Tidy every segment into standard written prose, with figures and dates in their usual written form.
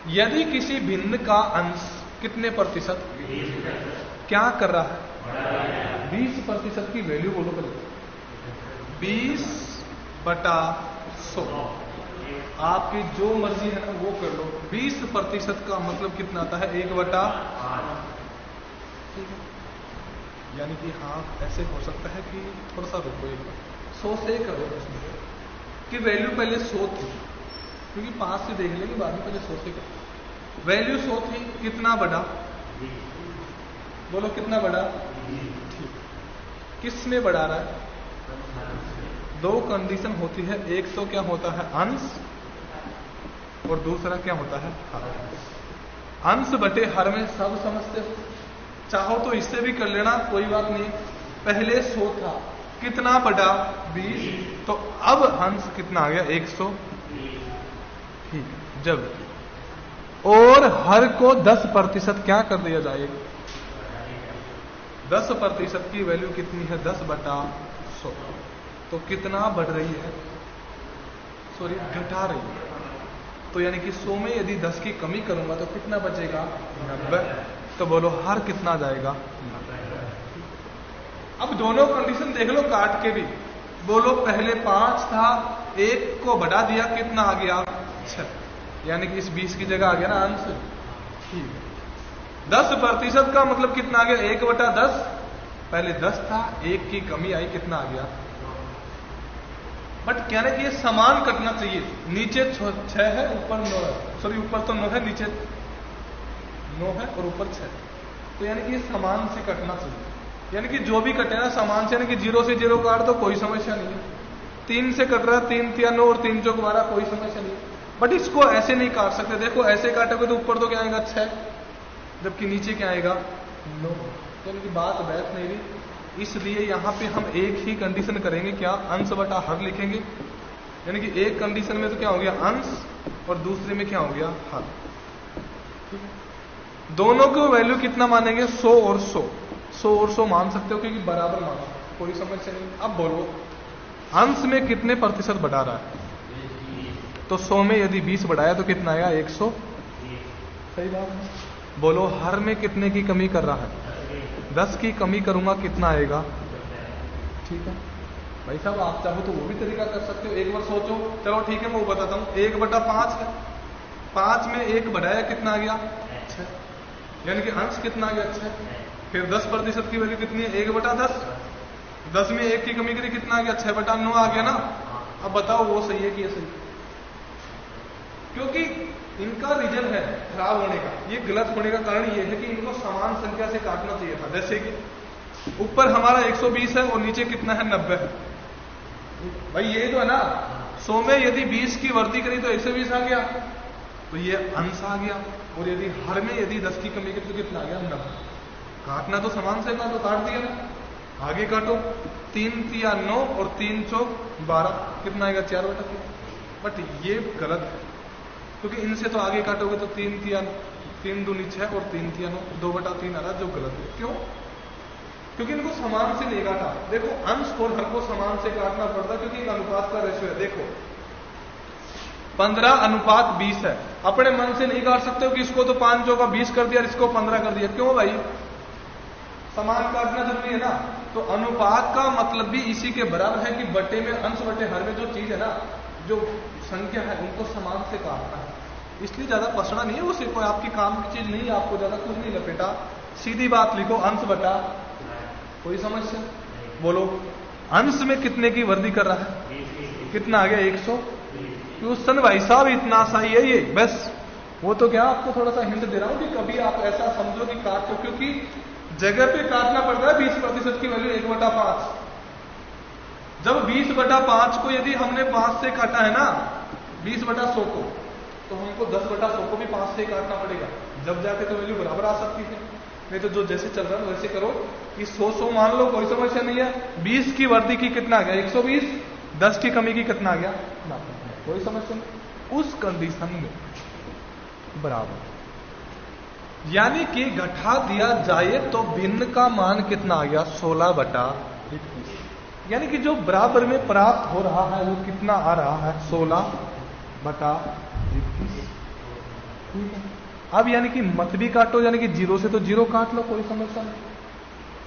यदि किसी भिन्न का अंश कितने प्रतिशत क्या कर रहा है? 20% की वैल्यू बोलो पहले। 20/100 आपकी जो मर्जी है ना वो कर लो। 20% का मतलब कितना आता है? 1/8। ठीक है, यानी कि हाँ ऐसे हो सकता है कि थोड़ा सा रुको, एक बार 100 से करो इसमें कि वैल्यू पहले 100 थी, क्योंकि 5 से देख लेंगे बाद में, पहले 100 से करो। वैल्यू 100 थी, कितना बढ़ा? बोलो कितना बढ़ा? ठीक, किस में बढ़ा रहा है? दो कंडीशन होती है, एक तो क्या होता है अंश, और दूसरा क्या होता है हर। अंश बटे हर में सब समझते हो, चाहो तो इससे भी कर लेना, कोई बात नहीं। पहले 100 था, कितना बढ़ा? 20, तो अब अंश कितना आ गया? 100। ठीक है, जब और हर को 10% क्या कर दिया जाएगा? 10% की वैल्यू कितनी है? 10/100। तो कितना बढ़ रही है? सॉरी, घटा रही है। तो यानी कि 100 में यदि 10 की कमी करूंगा तो कितना बचेगा? 90। तो बोलो हर कितना जाएगा? 90। अब दोनों कंडीशन देख लो काट के भी। बोलो पहले 5 था, 1 को बढ़ा दिया, कितना आ गया? 6, यानी कि इस 20 की जगह आ गया ना अंश। ठीक है, 10% का मतलब कितना आ गया? 1/10। पहले 10 था, 1 की कमी आई, कितना आ गया? बट कहने कि ये समान कटना चाहिए। नीचे 6 है, ऊपर 9 है, सॉरी ऊपर तो 9 है, नीचे 9 है और ऊपर 6। तो यानी कि ये समान से कटना चाहिए, यानी कि जो भी कटे ना समान से, यानी कि 0 से 0 काट दो कोई समस्या नहीं है। 3 से कट रहा है, 3 तिया 9 और 3 चौक 12, कोई समस्या नहीं है। बट इसको ऐसे नहीं काट सकते। देखो ऐसे काटोगे तो ऊपर तो क्या आएगा? 6, जबकि नीचे क्या आएगा? 9। यानी कि बात बैठ नहीं रही। इसलिए यहां पे हम एक ही कंडीशन करेंगे, क्या? अंश बटा हर लिखेंगे। यानी कि एक कंडीशन में तो क्या हो गया? अंश, और दूसरे में क्या हो गया? हर। ठीक है, दोनों को वैल्यू कितना मानेंगे? 100 और 100। 100 और 100 मान सकते हो क्योंकि बराबर मानो, कोई समस्या नहीं। अब बोलो अंश में कितने प्रतिशत बढ़ा रहा है? तो 100 में यदि 20 बढ़ाया तो कितना आएगा? 100। सही बात है। बोलो हर में कितने की कमी कर रहा है? 10 की कमी करूंगा, कितना आएगा? ठीक है भाई साहब, आप चाहो तो वो भी तरीका कर सकते हो। एक बार सोचो, चलो ठीक है मैं वो बताता हूं। 1/5 है, 5 में 1 बढ़ाया, कितना आ गया? 6, यानी कि अंश कितना आ गया? 6। फिर 10% की वैल्यू कितनी है? 1/10। 10 में 1 की कमी करी, कितना आ गया? 6/9 आ गया ना। अब बताओ वो सही है कि ये सही? क्योंकि इनका रीजन है खराब होने का, ये गलत होने का कारण ये है कि इनको समान संख्या से काटना चाहिए था। जैसे कि ऊपर हमारा 120 है और नीचे कितना है? 90 है। भाई ये तो है ना, 100 में यदि 20 की वृद्धि करी तो 120 आ गया, तो ये अंश आ गया। और यदि हर में यदि 10 की कमी करी तो कितना आ गया? 90। काटना तो समान से काटो, काट दिया ना। आगे काटो, 3 तिया 9 और 3 चौक 12, कितना आएगा? 4/3। बट ये गलत है, क्योंकि इनसे तो आगे काटोगे तो 3 तिया 3 दूनी 6 और 3 तिया 9, 2/3 आ रहा, जो गलत है। क्यों? क्योंकि इनको समान से नहीं काटा। देखो अंश और हर को समान से काटना पड़ता है, क्योंकि एक अनुपात का रेशियो है। देखो 15:20 है। अपने मन से नहीं काट सकते हो कि इसको तो 5 चौका 20 कर दिया, इसको 15 कर दिया। क्यों भाई? समान काटना जरूरी है ना। तो अनुपात का मतलब भी इसी के बराबर है कि बटे में, अंश बटे हर में जो चीज है ना, जो संख्या है, उनको समान से काटना है। इसलिए ज्यादा पसना नहीं है, वो सिर्फ कोई आपकी काम की चीज नहीं है, आपको ज्यादा कुछ नहीं लपेटा। सीधी बात लिखो, अंश बटा। कोई समस्या? बोलो अंश में कितने की वृद्धि कर रहा है? कितना आ गया? 100। क्वेश्चन भाई साहब इतना सा ही है ये, बस। वो तो क्या आपको थोड़ा सा हिंट दे रहा हूं कि कभी आप ऐसा समझो कि काटो, क्योंकि जगह पे काटना पड़ता है। 20% की वैल्यू 1/5। जब 20/5 को यदि हमने 5 से काटा है ना, 20/100 को, तो हमको 10/100 को भी 5 से काटना पड़ेगा, जब जाके तो वैल्यू बराबर आ सकती है। नहीं तो जो जैसे चल रहा है वैसे करो कि 100 मान लो, कोई समस्या नहीं है। 20 की वृद्धि की कितना आ गया? 120। 10 की कमी की कितना आ गया? 90। कोई समस्या नहीं। उस कंडीशन में बराबर, यानी कि घटा दिया जाए तो भिन्न का मान कितना आ गया? 16/21। यानी कि जो बराबर में प्राप्त हो रहा है वो कितना आ रहा है? 16/21। ठीक है। अब यानी कि मत भी काटो, यानी कि 0 से तो 0 काट लो, कोई समस्या नहीं।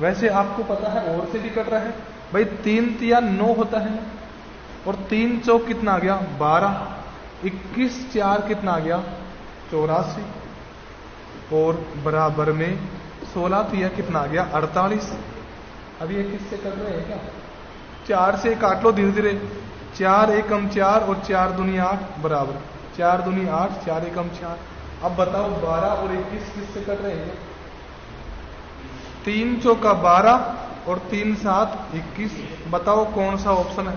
वैसे आपको पता है और से भी कट रहा है भाई, 3 तिया 9 होता है और 3 चौक कितना आ गया 12, 21 4 कितना आ गया 84 और बराबर में 16 तिया कितना आ गया 48। अब ये किससे कट रहे हैं क्या? 4 से काट लो धीरे धीरे, 4 एकम 4 और 4 दूनी 8 बराबर 4 दूनी 8, 4 एकम 4। अब बताओ 12 और 21 किससे कट रहे हैं? 3 चौका 12 और 3 7 21। बताओ कौन सा ऑप्शन है?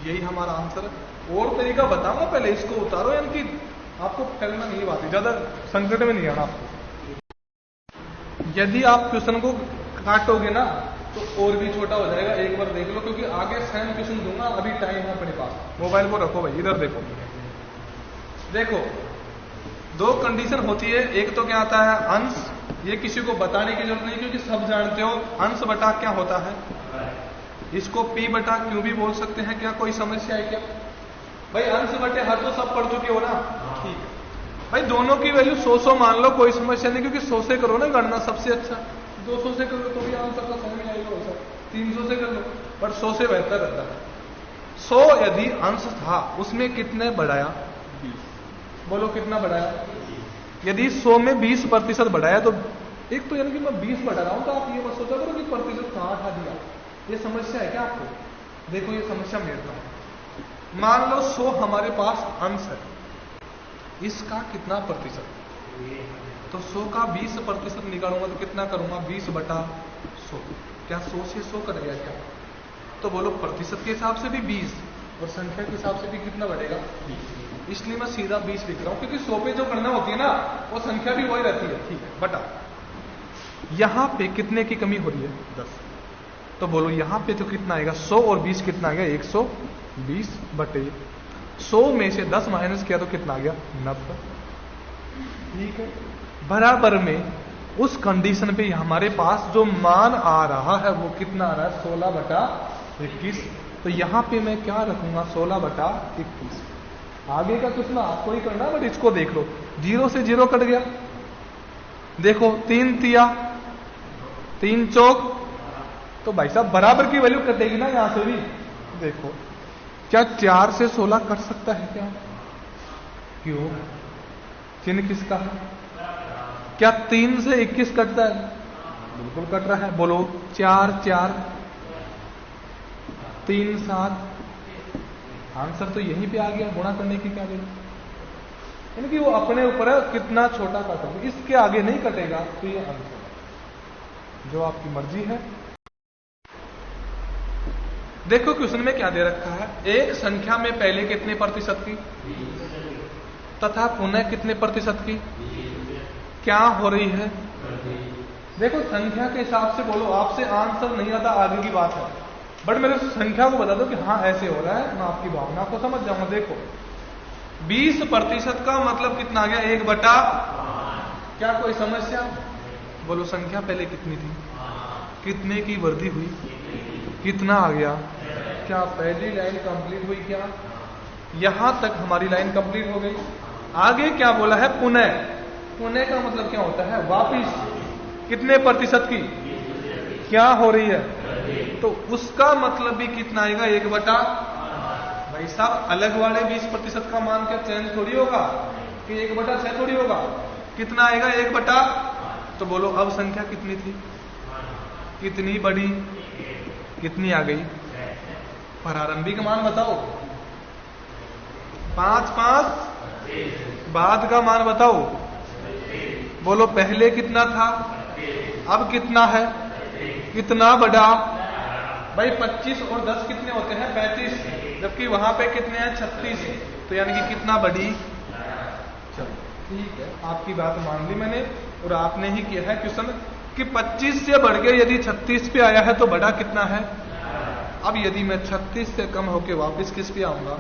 यही हमारा आंसर है। और तरीका बताऊंगा, पहले इसको उतारो, यानी कि आपको फैलना नहीं, बात ज्यादा संकट में नहीं आना आपको। यदि आप क्वेश्चन को काटोगे ना तो और भी छोटा हो जाएगा, एक बार देख लो, क्योंकि आगे सेम क्वेश्चन दूंगा, अभी टाइम है अपने पास। मोबाइल को रखो भाई, इधर देखो। देखो 2 कंडीशन होती है, एक तो क्या आता है अंश, ये किसी को बताने की जरूरत नहीं क्योंकि सब जानते हो, अंश बटा क्या होता है, इसको पी बटा क्यों भी बोल सकते हैं। क्या कोई समस्या है क्या भाई? अंश बटे हर तो सब पढ़ चुके हो ना, ठीक है भाई। दोनों की वैल्यू 100 मान लो, कोई समस्या नहीं, क्योंकि 100 से करो ना गणना सबसे अच्छा। 200 से कर लो तो भी आंसर का समझ में आएगा वैसा, 300 से कर लो, पर 100 से बेहतर रहता है। 100 यदि अंश था, उसमें कितने बढ़ाया 20। बोलो कितना बढ़ाया? यदि 100 में 20% बढ़ाया तो एक तो यानी कि मैं 20 बढ़ा रहा हूं, तो आप ये मत सोचा करो कि प्रतिशत कहां हटा दिया। ये समस्या है क्या आपको? देखो ये समस्या मेरता हूं। मान लो 100 हमारे पास अंश है, इसका कितना प्रतिशत? तो 100 का 20% निकालूंगा तो कितना करूंगा 20 बटा 100। क्या 100 से 100 कटेगा क्या? तो बोलो प्रतिशत के हिसाब से भी 20 और संख्या के हिसाब से भी कितना बढ़ेगा 20। इसलिए मैं सीधा 20 लिख रहा हूं, क्योंकि 100 पे जो गणना होती है ना वो संख्या भी वही रहती है, ठीक है बटा। यहां पे कितने की कमी हो रही है 10, तो बोलो यहां पे तो कितना आएगा 100 और 20 कितना आ गया 120 बटे 100 में से 10 माइनस किया तो कितना आ गया 90, ठीक है। बराबर में उस कंडीशन पे हमारे पास जो मान आ रहा है वो कितना आ रहा है 16 बटा 21। तो यहां पे मैं क्या रखूंगा 16 बटा 21। आगे का कुछ ना आपको ही करना, बट इसको देख लो, 0 से 0 कट गया। देखो 3 तिया 3 चौक, तो भाई साहब बराबर की वैल्यू कटेगी ना यहां से भी। देखो क्या 4 से 16 कट सकता है क्या? क्यों? चिन्ह किसका है? क्या 3 से 21 कटता है? बिल्कुल कट रहा है। बोलो 4 4 3 7, आंसर तो यहीं पे आ गया, गुणा करने की क्या जरूरत? यानी कि वो अपने ऊपर है कितना छोटा काटोगे, इसके आगे नहीं कटेगा तो ये आंसर है, जो आपकी मर्जी है। देखो क्वेश्चन में क्या दे रखा है, एक संख्या में पहले कितने प्रतिशत की तथा पुनः कितने प्रतिशत की क्या हो रही है। देखो संख्या के हिसाब से बोलो, आपसे आंसर नहीं आता आगे की बात है, बट मेरे संख्या को बता दो कि हाँ ऐसे हो रहा है, मैं आपकी भावना को समझ जाऊंगा। देखो 20% का मतलब कितना आ गया 1 बटा, क्या कोई समस्या? बोलो संख्या पहले कितनी थी, कितने की वृद्धि हुई, कितना आ गया? क्या पहली लाइन कंप्लीट हुई क्या? यहां तक हमारी लाइन कंप्लीट हो गई। आगे क्या बोला है पुनः, पुनः का मतलब क्या होता है वापिस, कितने प्रतिशत की क्या हो रही है, तो उसका मतलब भी कितना आएगा 1 बटा। भाई साहब अलग वाले 20% का मान क्या चेंज थोड़ी होगा कि 1 बटा 6 थोड़ी होगा, कितना आएगा 1 बटा। तो बोलो अब संख्या कितनी थी, कितनी बड़ी, कितनी आ गई? प्रारंभिक मान बताओ 5 5, बाद का मान बताओ। बोलो पहले कितना था, अब कितना है, कितना बड़ा? भाई 25 और 10 कितने होते हैं 35, जबकि वहां पे कितने हैं 36, तो यानी कि कितना बड़ी। चलो ठीक है, आपकी बात मान ली मैंने, और आपने ही किया है क्वेश्चन कि 25 से बढ़ के यदि 36 पे आया है तो बड़ा कितना है। अब यदि मैं 36 से कम होके वापस किस पे आऊंगा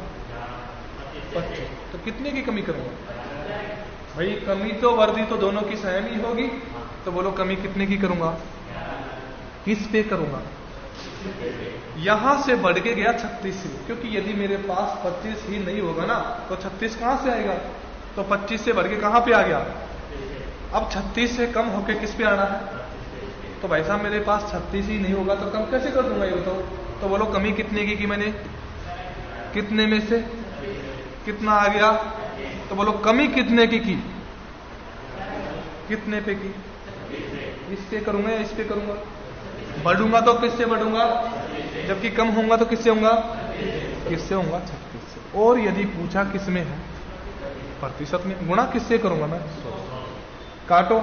25, तो कितने की कमी करूंगा? भाई कमी तो वृद्धि तो दोनों की सेम ही होगी, तो बोलो कमी कितने की करूंगा, किस पे करूंगा? यहां से बढ़ के गया 36 से, क्योंकि यदि मेरे पास 25 ही नहीं होगा ना तो 36 कहां से आएगा, तो 25 से बढ़ के कहां पे आ गया? अब 36 से कम होके किस पे आना है? तो भाई साहब मेरे पास 36 ही नहीं होगा तो कम कैसे कर दूंगा ये बताओ? तो बोलो कमी कितने की मैंने? कितने में से कितना आ गया? तो बोलो कमी कितने की? कितने पे की? इस पे करूंगा या इस पे करूंगा? बढ़ूंगा तो किससे बढ़ूंगा? जबकि कम होऊंगा तो किससे होऊंगा? किससे होऊंगा? 36 से। और यदि पूछा किस में है? प्रतिशत में। गुणा किससे करूंगा मैं? 100। काटो,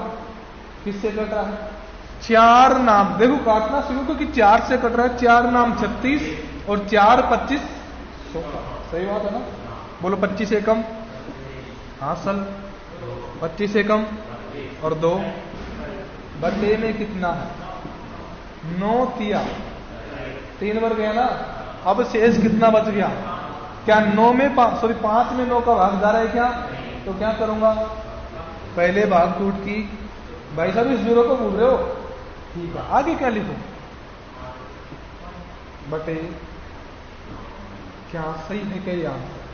किससे कट रहा है? 4 नाम। देखो काटना शुरू क्योंकि 4 से कट रहा है। 4 नाम 36 और 4 25 100। सही बात है ना? बोलो 25 से कम? हाँ सल 25 से कम और 2 बटे में कितना है? 9 तिया 3 बार गया ना। अब शेष कितना बच गया? क्या 9 में 5 में 9 का भाग जा रहा है क्या? तो क्या करूंगा? पहले भाग टूट की। भाई साहब इस जीरो को भूल रहे हो? ठीक है, आगे क्या लिखूं? बटे क्या? सही है क्या ये आंसर?